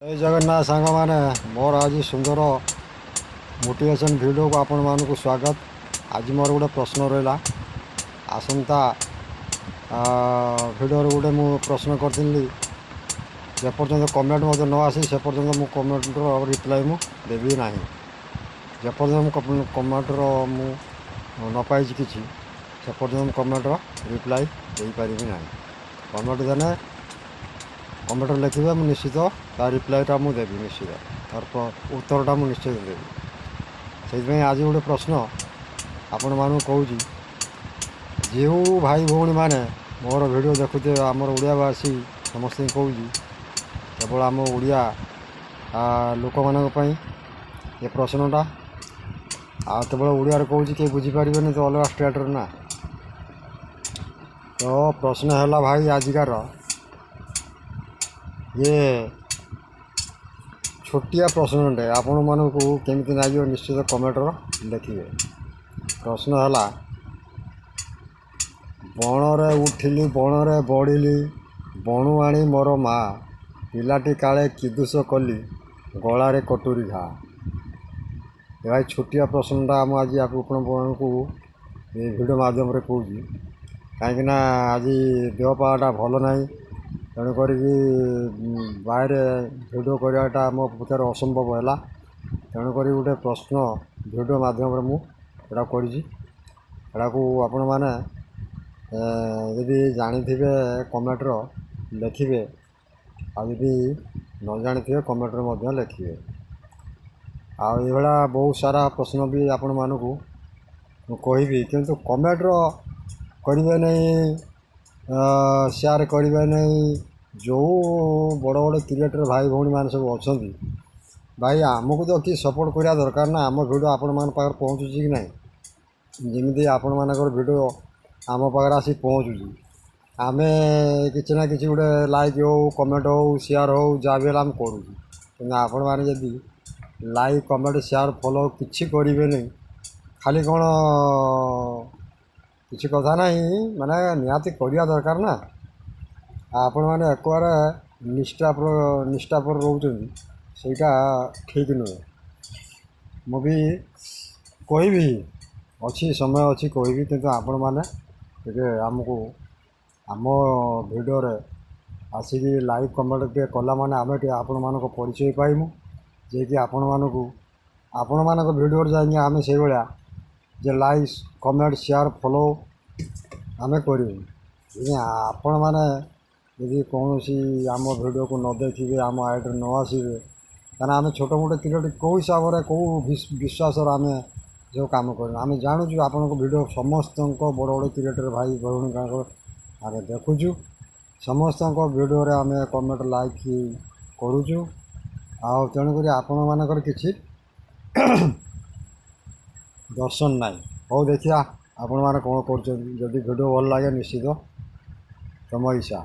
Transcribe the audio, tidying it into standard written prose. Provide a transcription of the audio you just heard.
जय जगन्नाथ सांग मैंने मोर आज सुंदर मोटिवेशन वीडियो को आपण मानक स्वागत। आज मोर गोटे प्रश्न रहा आसंता वीडियो गोटे मु प्रश्न करी जेपर्यंत कमेंट मत न आसी से पर्यंत मु कमेंट रिप्लाई मु देवी ना जेपर्यंत कमेंटर मु न पाई किसी से पर्यंत कमेंट रिप्लाई दे पारि ना। कमेंट देने कमेंट लिखे मुझे निश्चित तार रिप्लाईटा मुझे देवी निश्चित तार उत्तरटा मुझे निश्चित देवी। से आज गोटे प्रश्न आपण मानू कहूँ जो भाई भौणी मैंने मोर वीडियो देखुते आमर ओडियावासी समस्त कहूँ केवल आम ओडिया लोक मानी ये प्रश्नटा केवल ओडिया कहूँ कि बुझीपारे तो अलग स्टेट्र ना। तो प्रश्न है भाई आजिकार ये छोटिया प्रश्नटे आपण मानक केमी लगे निश्चित कमेंटर लिखे। प्रश्न है बणरे उठिली बणरे बढ़िली बणुआणी मोर माँ पिलाटी काले किदुष कली गलारे कटुरी घा। भाई छोटिया प्रश्नटा आम आज आपण को ये वीडियो माध्यम कहूँ कहीं आज देहपाटा भल ना तेणुक बाहर वीडियो कराटा मो पक्षर असंभव है। तेणुक गोटे प्रश्न वीडियो माध्यम मुझा को आपण मैंने यदि जानी थे कमेंटर लिखे आदि न जानी थे कमेंटर लिखे। आभा बहुत सारा प्रश्न भी आपण मानक कहि किंतु कमेंटर करेंगे नहीं शेयर करेंगे नहीं। जो बड़ बड़ क्रिएटर भाई भौणी मान सब अच्छा भाई आमको तो कि सपोर्ट करवा दरकार ना। आम वीडियो आपण मान पाखर पहुँचुची कि नहीं जमी आपण मानकर वीडियो आम पाखर आसी पहुँचुची आम कि ना कि गोटे लाइक हो कमेंट हो शेयर हो जहाँ भी आम करूँ कि आपण मैंने जदि लाइक कमेंट शेयर फॉलो किसी करेंगे नहीं खाली कौन किसी कथा नहीं माने निहाती करिया दरकार ना। आपण मैंने एक बार निष्ठा पर रोचंदी सेटा ठीक नुहे। मु भी कहबी अच्छी समय अच्छी कहबी किंतु आपण मैंने आमको आम वीडियो रे आसिक लाइक कमेंट टे कला माने आम आपण मानक परिचय पाइमु जे कि आपण मानक वीडियो जाएंगे आम से भाया जे लाइक कमेंट शेयर फॉलो आम करूँ। आपण मैंने यदि कौन सी आम वीडियो को न देखिए आम आइड न आसवे कहना आम छोट मोटे क्रिएट कौ हिसाब से कौ विश्वास आम जो कम कर आम जानूँ आपण वीडियो समस्त बड़ बड़ क्रिएटर भाई भौणी आम देखुचु समस्त वीडियो रे आम कमेंट लाइक करुचु। तेणुक आपण मानकर किसी दर्शन नाई हो देखिया आपण मैंने कौन कर वीडियो भल लगे निश्चित तुम इच्छा।